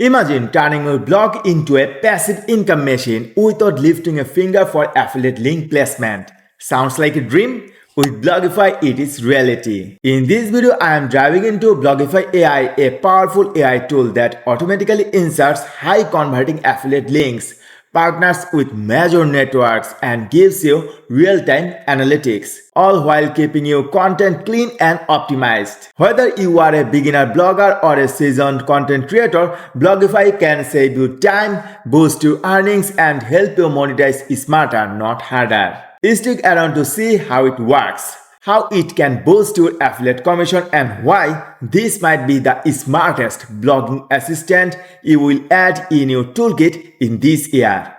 Imagine turning your blog into a passive income machine without lifting a finger for affiliate link placement. Sounds like a dream? With Blogify, it is reality. In this video, I am diving into Blogify AI, a powerful AI tool that automatically inserts high converting affiliate links, partners with major networks, and gives you real-time analytics, all while keeping your content clean and optimized. Whether you are a beginner blogger or a seasoned content creator, Blogify can save you time, boost your earnings, and help you monetize smarter, not harder. Stick around to see how it works, how it can boost your affiliate commission, and why this might be the smartest blogging assistant you will add in your toolkit in this year.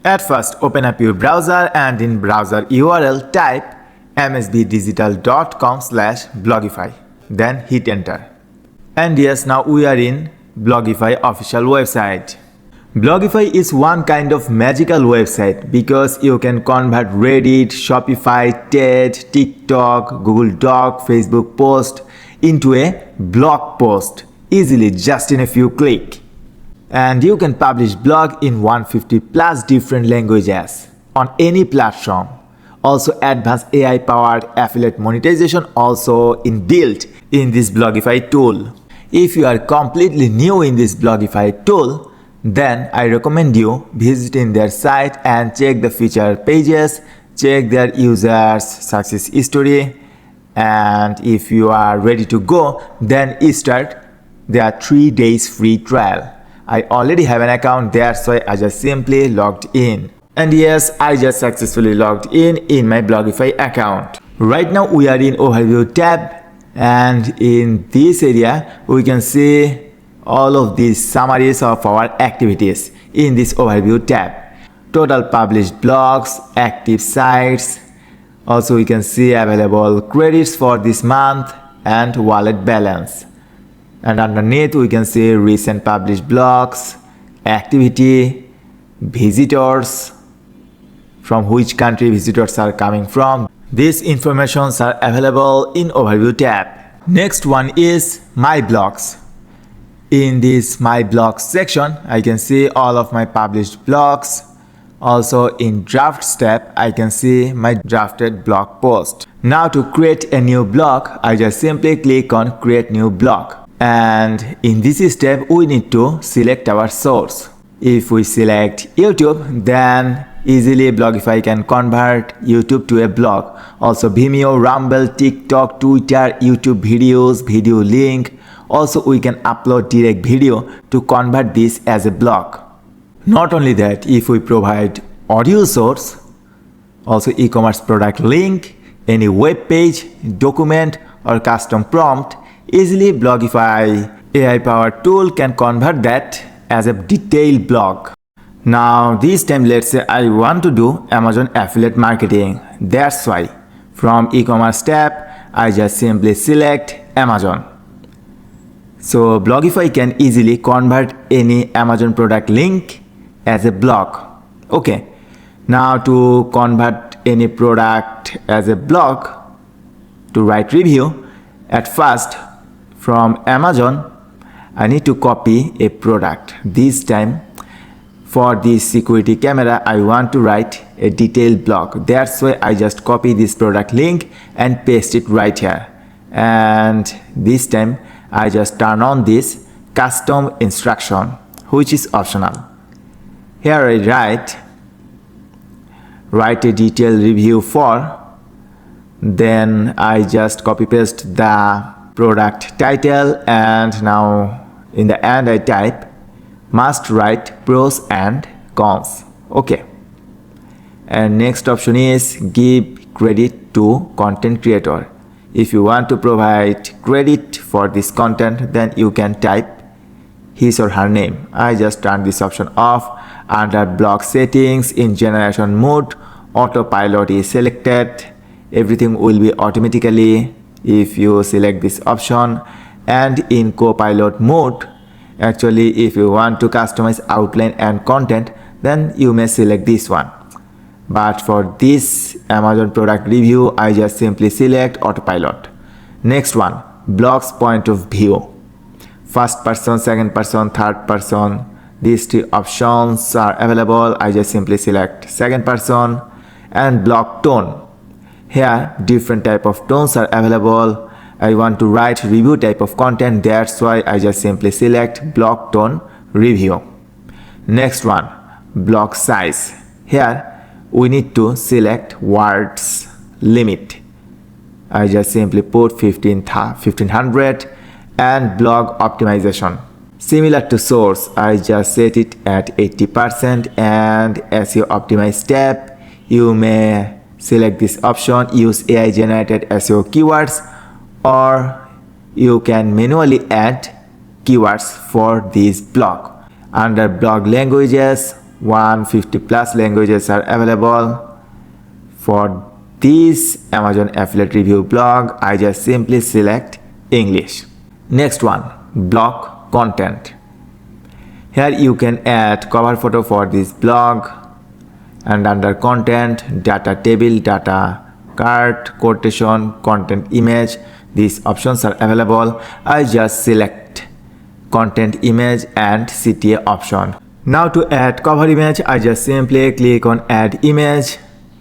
At first, open up your browser and in browser URL type msbdigital.com/blogify. Then hit enter. And yes, now we are in Blogify official website. Blogify is one kind of magical website because you can convert Reddit, Shopify, TED, TikTok, Google Doc, Facebook post into a blog post easily just in a few clicks. And you can publish blog in 150 plus different languages on any platform. Also advanced AI powered affiliate monetization also inbuilt in this Blogify tool. If you are completely new in this Blogify tool, then I recommend you visiting their site and check the feature pages, check their users' success story, and if you are ready to go, then start their 3 days free trial. I already have an account there, so I just simply logged in. And yes, I just successfully logged in my Blogify account. Right now we are in Overview tab, and in this area we can see all of these summaries of our activities in this Overview tab. Total published blogs, active sites. Also we can see available credits for this month and wallet balance. And underneath we can see recent published blogs, activity, visitors, from which country visitors are coming from. These informations are available in Overview tab. Next one is My Blogs. In this My Blogs section, I can see all of my published blogs. Also in Drafts tab, I can see my drafted blog post. Now to create a new blog, I just simply click on Create New Blog. And in this step, we need to select our source. If we select YouTube, then easily Blogify can convert YouTube to a blog. Also Vimeo, Rumble, TikTok, Twitter, YouTube videos, video link. Also we can upload direct video to convert this as a blog. Not only that, if we provide audio source, also e-commerce product link, any web page, document or custom prompt, easily Blogify AI powered tool can convert that as a detailed blog. Now this time let's say I want to do Amazon affiliate marketing. That's why from e-commerce tab I just simply select Amazon. So Blogify can easily convert any Amazon product link as a blog. Okay. Now to convert any product as a blog, to write review, at first from Amazon I need to copy a product. This time for this security camera I want to write a detailed blog. That's why I just copy this product link and paste it right here. And this time I just turn on this custom instruction, which is optional. Here I write a detailed review for, then I just copy paste the product title, and now in the end I type must write pros and cons. Okay. And next option is give credit to content creator. If you want to provide credit for this content, then you can type his or her name. I just turn this option off. Under blog settings, in generation mode, autopilot is selected. Everything will be automatically if you select this option. And in copilot mode, actually if you want to customize outline and content, then you may select this one. But for this Amazon product review, I just simply select autopilot. Next one, blog's point of view. first person, second person, third person. These three options are available. I just simply select second person. And block tone. Here different type of tones are available. I want to write review type of content, that's why I just simply select block tone review. Next one, block size. Here we need to select words limit. I just simply put 1500. And blog optimization. Similar to source, I just set it at 80%. And SEO optimized tab, you may select this option, use AI generated SEO keywords, or you can manually add keywords for this blog. Under blog languages, 150 plus languages are available. For this Amazon affiliate review blog, I just simply select English. Next one, blog content. Here you can add cover photo for this blog. And under content, data table, data card, quotation, content image, these options are available. I just select content image and CTA option. Now to add cover image, I just simply click on add image.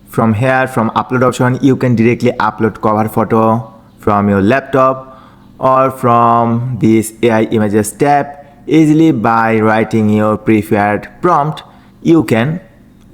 From here, from upload option, you can directly upload cover photo from your laptop or from this AI images tab. Easily by writing your preferred prompt, you can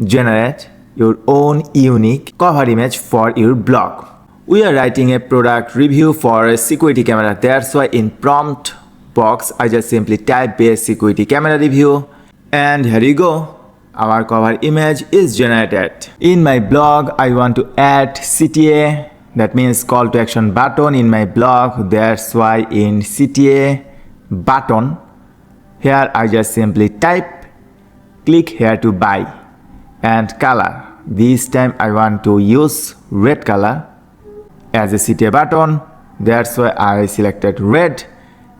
generate your own unique cover image for your blog. We are writing a product review for a security camera, that's why in prompt box I just simply type base security camera review, and here you go, our cover image is generated. In my blog I want to add CTA, that means call to action button in my blog, that's why in CTA button, here I just simply type click here to buy. And color, this time I want to use red color as a CTA button, that's why I selected red.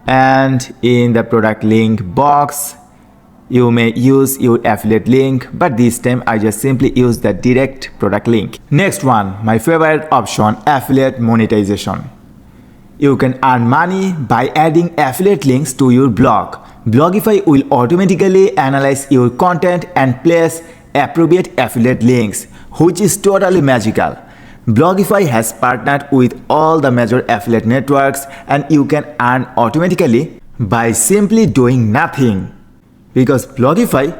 And in the product link box, you may use your affiliate link, but this time I just simply use the direct product link. Next one, my favorite option, affiliate monetization. You can earn money by adding affiliate links to your blog. Blogify will automatically analyze your content and place appropriate affiliate links, which is totally magical. Blogify has partnered with all the major affiliate networks, and you can earn automatically by simply doing nothing, because Blogify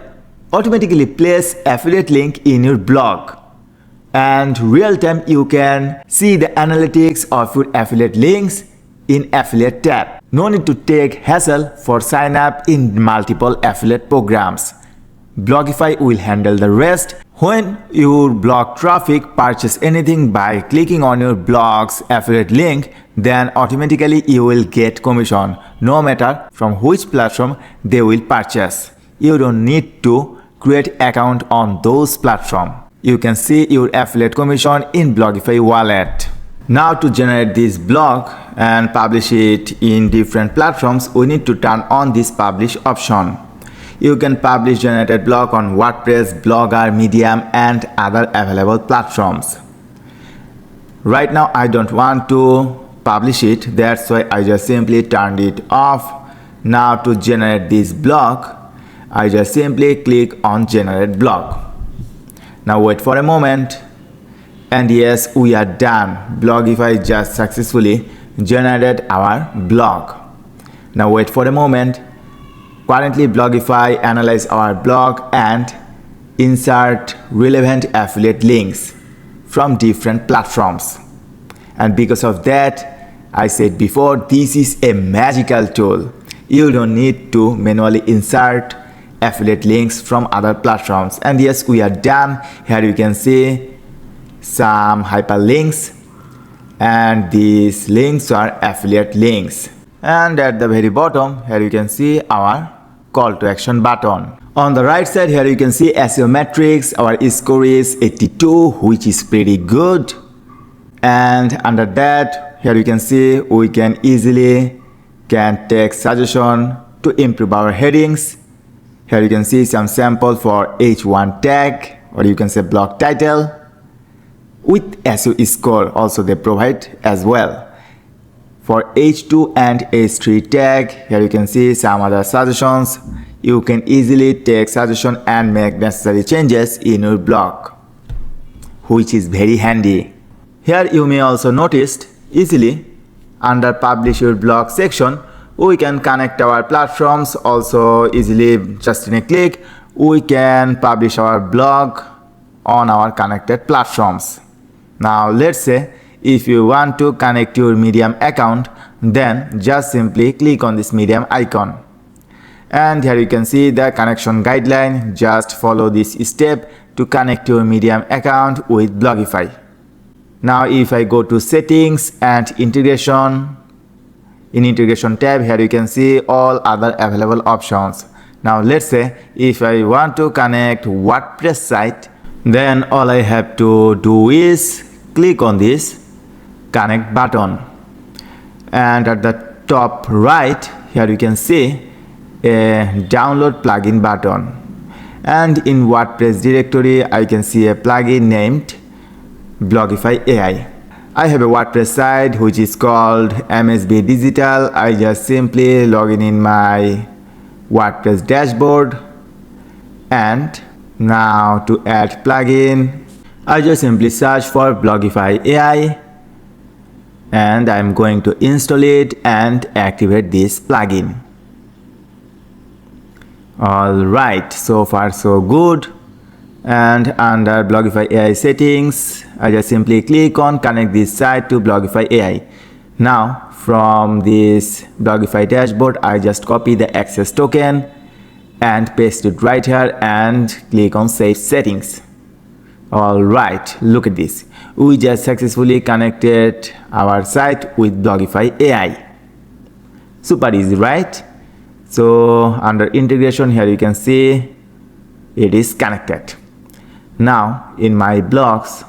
automatically places affiliate link in your blog, and real time you can see the analytics of your affiliate links in affiliate tab. No need to take hassle for sign up in multiple affiliate programs. Blogify will handle the rest. When your blog traffic purchase anything by clicking on your blog's affiliate link, then automatically you will get commission no matter from which platform they will purchase. You don't need to create account on those platforms. You can see your affiliate commission in Blogify wallet. Now to generate this blog and publish it in different platforms, we need to turn on this publish option. You can publish generated blog on WordPress, Blogger, Medium and other available platforms. Right now I don't want to publish it, that's why I just simply turned it off. Now to generate this blog, I just simply click on generate blog. Now wait for a moment, and yes, we are done. Blogify just successfully generated our blog. Now wait for a moment. Currently Blogify analyze our blog and insert relevant affiliate links from different platforms. And because of that, I said before, this is a magical tool. You don't need to manually insert affiliate links from other platforms. And yes, we are done. Here you can see some hyperlinks, and these links are affiliate links. And at the very bottom, here you can see our call to action button. On the right side, here you can see SEO metrics. Our score is 82, which is pretty good. And under that, here you can see we can easily take suggestion to improve our headings. Here you can see some sample for H1 tag, or you can say blog title with SEO score also they provide as well. For H2 and H3 tag, here you can see some other suggestions. You can easily take suggestion and make necessary changes in your blog, which is very handy. Here you may also notice easily under publish your blog section, we can connect our platforms also easily. Just in a click, we can publish our blog on our connected platforms. Now let's say if you want to connect your Medium account, then just simply click on this Medium icon. And here you can see the connection guideline. Just follow this step to connect your Medium account with Blogify. Now if I go to settings and integration, in integration tab, here you can see all other available options. Now let's say if I want to connect WordPress site, then all I have to do is click on this connect button, and at the top right here you can see a download plugin button, and in WordPress directory I can see a plugin named Blogify AI. I have a WordPress site which is called MSB Digital. I just simply log in my WordPress dashboard, and now to add plugin I just simply search for Blogify AI, and I'm going to install it and activate this plugin. Alright, so far so good. And under Blogify AI settings, I just simply click on connect this site to Blogify AI. Now from this Blogify dashboard, I just copy the access token and paste it right here and click on save settings. Alright, look at this. We just successfully connected our site with Blogify AI. Super easy, right? So under integration here you can see it is connected. Now in my blogs,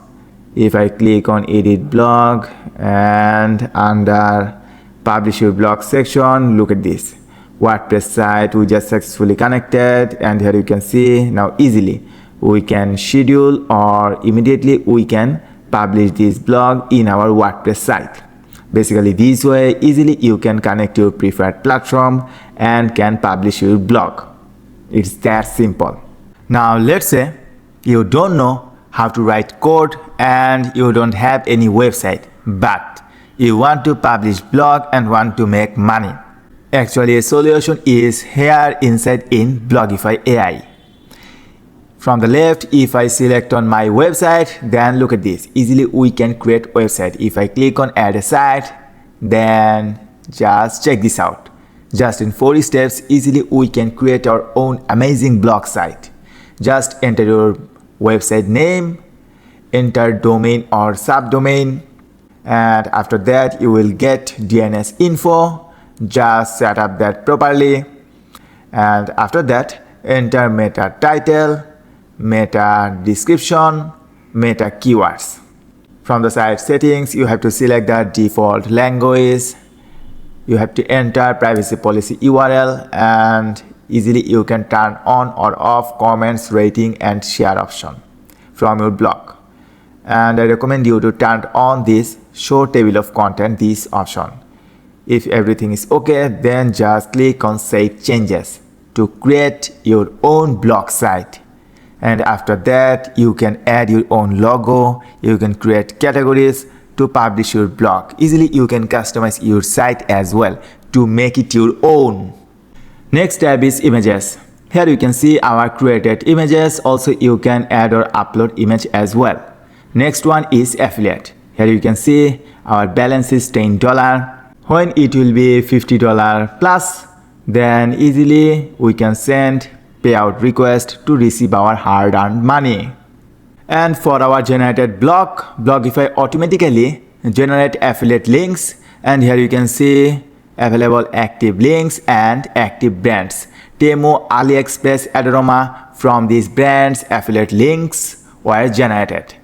if I click on edit blog and under publish your blog section, look at this WordPress site we just successfully connected, and here you can see now easily we can schedule or immediately we can publish this blog in our WordPress site. Basically this way easily you can connect your preferred platform and can publish your blog. It's that simple. Now let's say you don't know how to write code and you don't have any website, but you want to publish blog and want to make money. Actually a solution is here inside in Blogify AI. From the left, if I select on my website, then look at this. Easily we can create website. If I click on add a site, then just check this out. Just in 4 steps, easily we can create our own amazing blog site. Just enter your website name, enter domain or subdomain, and after that you will get DNS info. Just set up that properly, and after that enter meta title, meta description, meta keywords. From the site settings you have to select the default language. You have to enter privacy policy URL, and easily you can turn on or off comments, rating and share option from your blog. And I recommend you to turn on this show table of content, this option. If everything is okay, then just click on save changes to create your own blog site. And after that you can add your own logo, you can create categories to publish your blog. Easily you can customize your site as well to make it your own. Next tab is images. Here you can see our created images. Also you can add or upload image as well. Next one is affiliate. Here you can see our balance is $10. When it will be $50 plus, then easily we can send payout request to receive our hard-earned money. And for our generated blog, Blogify automatically generate affiliate links, and here you can see available active links and active brands. Temu, AliExpress, Adorama, from these brands affiliate links were generated.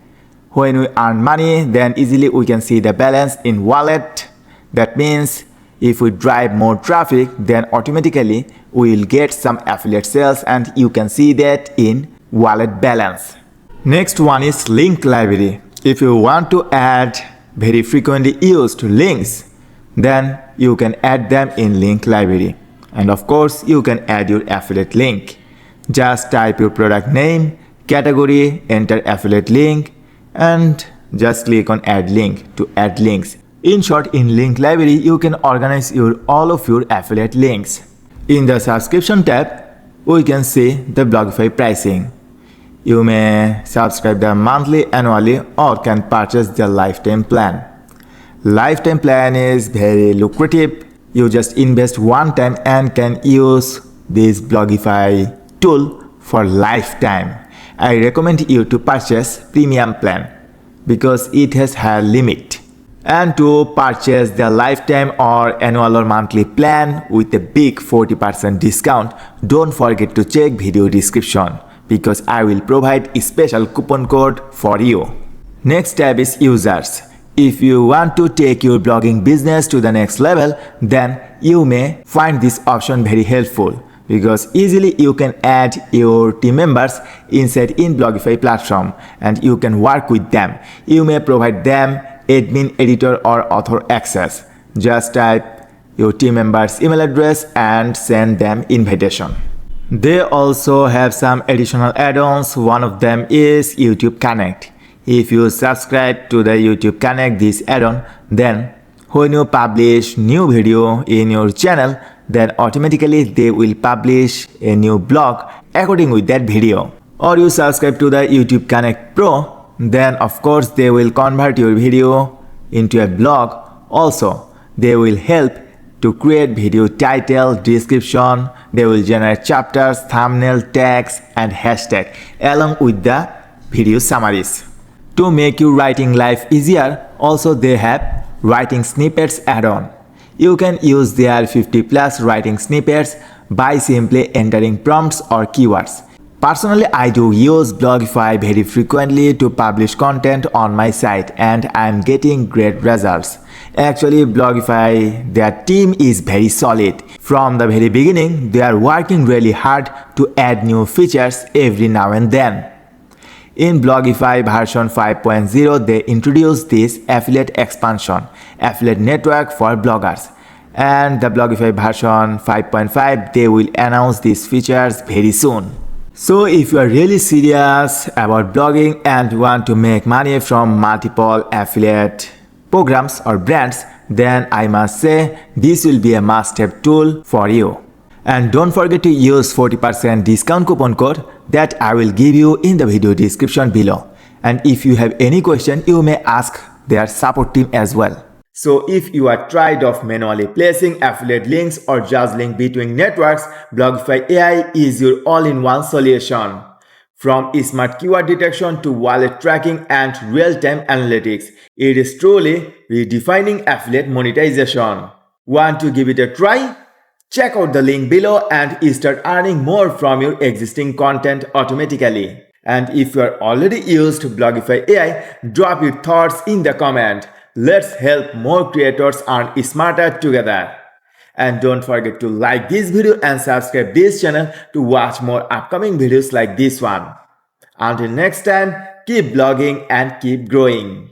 When we earn money, then easily we can see the balance in wallet. That means if we drive more traffic, then automatically we will get some affiliate sales, and you can see that in wallet balance. Next one is link library. If you want to add very frequently used links, Then you can add them in link library. And of course, you can add your affiliate link. Just type your product name, category, enter affiliate link, and just click on add link to add links. In short, in link library, you can organize all of your affiliate links. In the subscription tab, we can see the Blogify pricing. You may subscribe the monthly, annually, or can purchase the lifetime plan. Lifetime plan is very lucrative. You just invest one time and can use this Blogify tool for lifetime. I recommend you to purchase premium plan because it has higher limit. And to purchase the lifetime or annual or monthly plan with a big 40% discount, don't forget to check video description because I will provide a special coupon code for you. Next tab is users. If you want to take your blogging business to the next level, then you may find this option very helpful because easily you can add your team members inside in Blogify platform and you can work with them. You may provide them admin, editor or author access. Just type your team members' email address and send them invitation. They also have some additional add-ons. One of them is YouTube Connect. If you subscribe to the YouTube Connect this add-on, then when you publish new video in your channel, then automatically they will publish a new blog according with that video. Or you subscribe to the YouTube Connect Pro, then of course they will convert your video into a blog. Also, they will help to create video title, description, they will generate chapters, thumbnail, tags and hashtag along with the video summaries. To make your writing life easier, also they have writing snippets add-on. You can use their 50+ writing snippets by simply entering prompts or keywords. Personally, I do use Blogify very frequently to publish content on my site and I am getting great results. Actually, Blogify, their team is very solid. From the very beginning, they are working really hard to add new features every now and then. In Blogify version 5.0, they introduced this affiliate expansion, affiliate network for bloggers. And the Blogify version 5.5, they will announce these features very soon. So if you are really serious about blogging and want to make money from multiple affiliate programs or brands, then I must say this will be a must-have tool for you. And don't forget to use 40% discount coupon code that I will give you in the video description below. And if you have any question, you may ask their support team as well. So if you are tired of manually placing affiliate links or juggling between networks, Blogify AI is your all-in-one solution. From smart keyword detection to wallet tracking and real-time analytics, it is truly redefining affiliate monetization. Want to give it a try? Check out the link below and start earning more from your existing content automatically. And if you are already used to Blogify AI, drop your thoughts in the comment. Let's help more creators earn smarter together. And don't forget to like this video and subscribe this channel to watch more upcoming videos like this one. Until next time, keep blogging and keep growing.